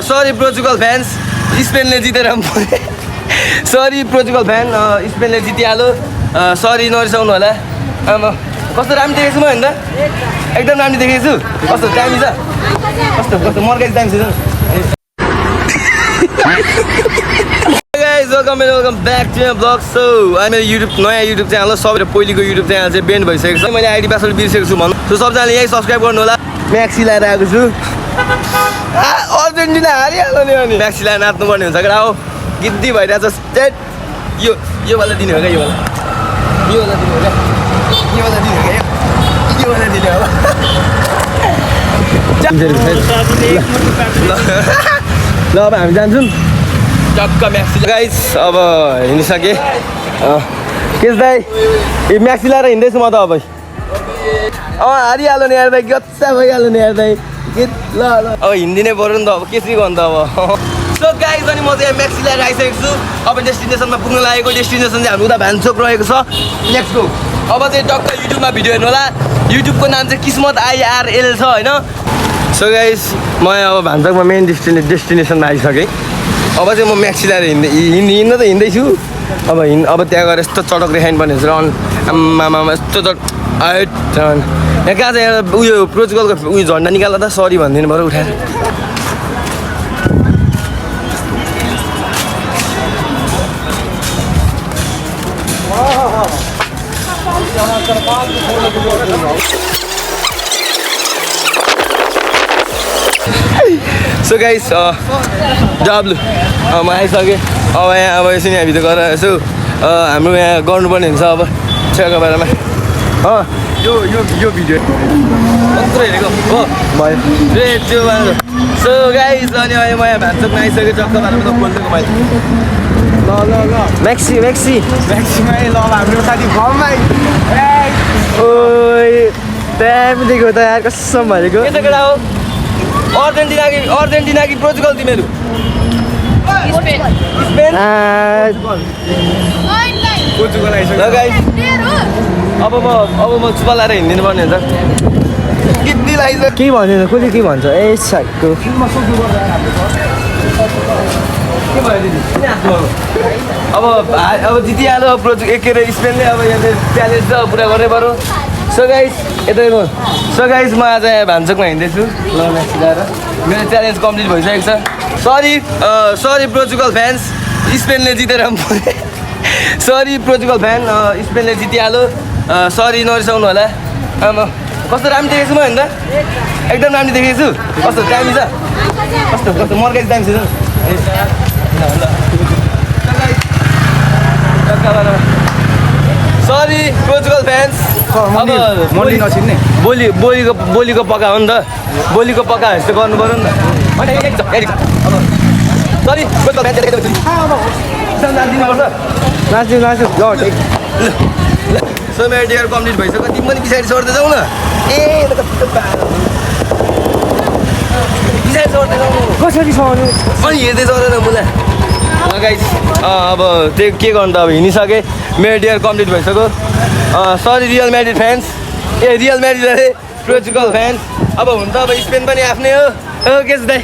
sorry Portugal fans स्पेनले जितेर sorry Portugal fan स्पेनले जितिहाल्यो sorry नरिसाउनु होला आमा कस्तो राम्रो देखेको छु म हैन त एकदम राम्रो देखेको छु कस्तो दामी छ कस्तो कस्तो मर्काइ दामी छ guys welcome back to my vlog so I'm a नयाँ YouTube च्यानल हो सबैले पहिलेको YouTube च्यानल चाहिँ बेन्ड भइसकेको छ मैले आइडी पासवर्ड बिर्सेको छु भन्नु सो सबैजनाले यही सब्स्क्राइब गर्नु होला म्याक्सी लाएर आएको छु अर्जेन्टिना हारिहाल्यो नि अनि म्याक्सी लाएर नाच्नु पर्ने हुन्छ केटा हो गिद्दी भइरहेछ स्टेट यो वाला दिने हो क्या यो वाला दिने हो क्या यो वाला दिने हो क्या यो वाला दिने हो ल अब हामी जान्छौँ टक्क म्याक्सी गाइस अब हिँडिसकेँ केस दाइ ए म्याक्सी लाएर हिँड्दैछु म त अब हारिहाल्यो नि यार दाइ गच्चा भइहाल्यो नि यार दाइ ल ल अब हिँडिदिनै पऱ्यो नि त अब केसरी गर्नु त अब सो गाइस अनि म चाहिँ म्याक्सी लिएर आइसकेको छु अब डेस्टिनेसनमा पुग्न लागेको डेस्टिनेसन चाहिँ हाम्रो उता भान्चोक रहेको छ नेक्स्ट गो अब चाहिँ टक्क युट्युबमा भिडियो हेर्नु होला युट्युबको नाम चाहिँ किस्मत IRL छ होइन सो गाइस म अब भान्चोकमा मेन डेस्टिनेसनमा आइसकेँ अब चाहिँ म म्याक्सी लिएर हिँड्न त हिँड्दैछु अब त्यहाँ गएर यस्तो चटक देखाइनु पर्ने हुन्छ आमामा यस्तो यहाँ कहाँ चाहिँ एउटा उयो पोर्चुगलको उयो झन्डा निकाल्दा त सरी भनिदिनु पऱ्यो उठाएर सो गाइस डब्लु म आइसकेँ अब यसो यहाँभित्र गएर यसो हाम्रो यहाँ गर्नुपर्ने हुन्छ अब छेउको बारेमा यो भिडियो कत्रो हेरेको हो भयो सो गाइस अनि अहिले म यहाँ भान्चोकमा आइसकेँ जग्गा बारेमा त बोलिदिएको मैले ल म्याक्सीमै ल हाम्रो साथी घरमा ओइ त्यहाँदेखिको त यार कसम भनेको के केटा हो अर्जेन्टिना कि पोर्चुगल तिमीहरू पोर्चुगल आइसक्यो गाइस अब म चुपा लाएर हिँडिदिनु पर्ने हुन्छ किड्नी लाग्छ के भन्छ कसले के भन्छ ए साइडको के भयो दिदी अब जितिहाल्यो पोर्चुगल के अरे स्पेनले अब यहाँ च्यालेन्ज त पुरा गर्नै पऱ्यो सो गाइस यतै म म आज भान्चोकमा हिँड्दैछु ल म्याक्सी ल्याएर मेरो च्यालेन्ज कम्प्लिट भइसकेको छ सरी पोर्चुगल फ्यान्स स्पेनले जितेर सरी पोर्चुगल फ्यान स्पेनले जितिहाल्यो सरी नरिसाउनु होला आमा कस्तो राम्रो देखेको छु म हैन त एकदम राम्रो देखेको छु कस्तो दामी छ कस्तो कस्तो मर्काइ दामी छ सरी पोर्चुगल फ्यान्स बोलीको पक्का हो नि त बोलीको पक्का जस्तो गर्नु पऱ्यो नि त सरी पोर्चुगल फ्यान्स नाच्नु सो मेरो डियर कम्प्लिट भइसक्यो तिमी पनि पछाडि सर्दै जाऊ न पछाडि सर्दै जाऊ कसरी सर्नु अनि हेर्दै जाँदैन मलाई गाइस अब त्यो के गर्नु त अब हिँडिसकेँ मेरो डियर कम्प्लिट भइसक्यो sorry real Madrid fans real Madrid अरे पोर्चुगल फ्यान्स अब हुन त अब स्पेन पनि आफ्नै हो के छ दाइ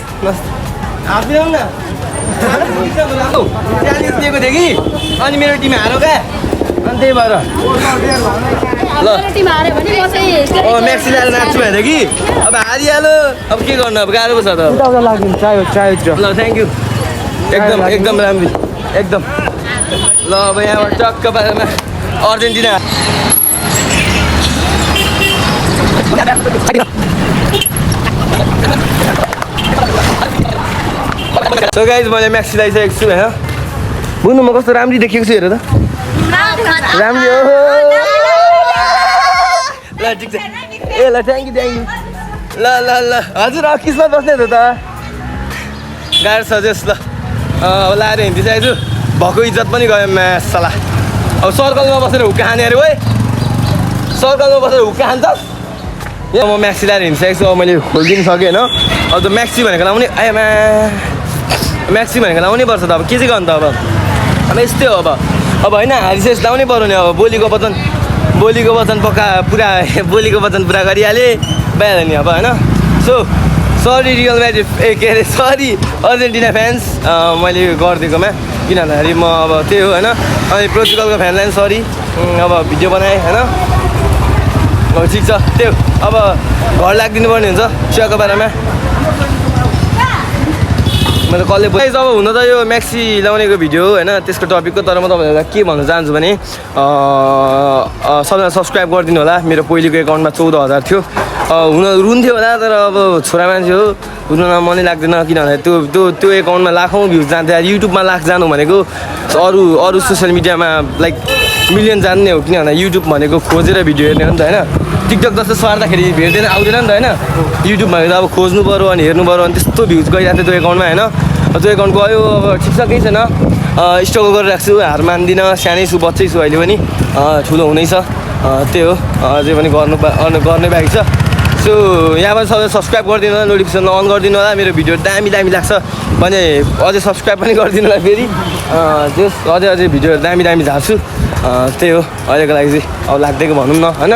आफ्नै हो न च्यालेन्ज दिएको थियो कि अनि मेरो टिम हारो क्या अनि त्यही भएर ल म्याक्सी ल्याएर नाच्छु भनेको कि अब हारिहाल्यो अब के गर्नु अब गाह्रो पो छ त ल थ्याङ्क यू एकदम राम्रो एकदम ल अब यहाँबाट टक्क बारेमा अर्जेन्टिना सो गाइज मैले म्याक्सी लगाइसकेको छु होइन बुझ्नु म कस्तो राम्री देखेको छु हेर त राम्रो ल ठिक छ ए ल थ्याङ्क यू ल हजुर किस्मत बस्ने त गाह्रो छ जस ल अब लाएर हिँडिसकेको छु भएको इज्जत पनि गयो म्यासला अब सर्कलमा बसेर हुक्का खाने अरे ओइ सर्कलमा बसेर हुक्का खान्छस् यहाँ म म्याक्सी ल्याएर हिँडिसकेको छु अब मैले खोलिदिनु सकेँ होइन अब त म्याक्सी भनेको लाउने आएमा म्याक्सी भनेको लाउनै पर्छ त अब के चाहिँ गर्नु त अब यस्तै हो अब होइन हारिसेस लाउनै पऱ्यो नि अब बोलीको वचन पुरा गरिहालेँ भइहाल्यो नि अब होइन सो सरी रियल म्याड्रिड के अरे सरी अर्जेन्टिना फ्यान्स मैले गरिदिएकोमा किन भन्दाखेरि म अब त्यही हो होइन अनि पोर्चुगलको फ्यानलाई पनि सरी अब भिडियो बनाएँ होइन अब ठिक छ त्यो अब घर लाग्दिनु पर्ने हुन्छ चियाको बारेमा मैले कसले अब हुन त यो म्याक्सी लाउनेको भिडियो हो होइन त्यसको टपिकको तर म तपाईँहरूलाई के भन्न चाहन्छु भने सबैजना सब्सक्राइब गरिदिनु होला मेरो पहिलेको एकाउन्टमा 14,000 थियो हुन रुन्थ्यो होला तर अब छोरा मान्छे हो हुन मनै लाग्दैन किन भन्दाखेरि त्यो एकाउन्टमा लाखौँ भ्युज जान्थ्यो युट्युबमा लाख जानु भनेको अरू सोसियल मिडियामा लाइक मिलियन जान्ने हो किन भन्दा युट्युब भनेको खोजेर भिडियो हेर्ने हो नि त होइन टिकटक जस्तो स्वार्दाखेरि भेट्दैन आउँदैन नि त होइन युट्युब भनेको त अब खोज्नु पऱ्यो अनि हेर्नु पऱ्यो अनि त्यस्तो भ्युज गइरहेको थियो त्यो एकाउन्टमा होइन त्यो एकाउन्ट गयो अब ठिक छ केही छैन स्ट्रगल गरेर राख्छु हार मान्दिनँ सानै छु बच्चै छु अहिले पनि ठुलो हुँदैछ त्यही हो अझै पनि गर्ने बाँकी छ सो यहाँबाट सबैले सब्सक्राइब गरिदिनु होला नोटिफिकेसन अन गरिदिनु होला मेरो भिडियो दामी लाग्छ भने अझै सब्सक्राइब पनि गरिदिनु होला फेरि त्यस अझै भिडियो दामी झार्छु त्यही हो अहिलेको लागि चाहिँ अब लाग्दैको भनौँ न होइन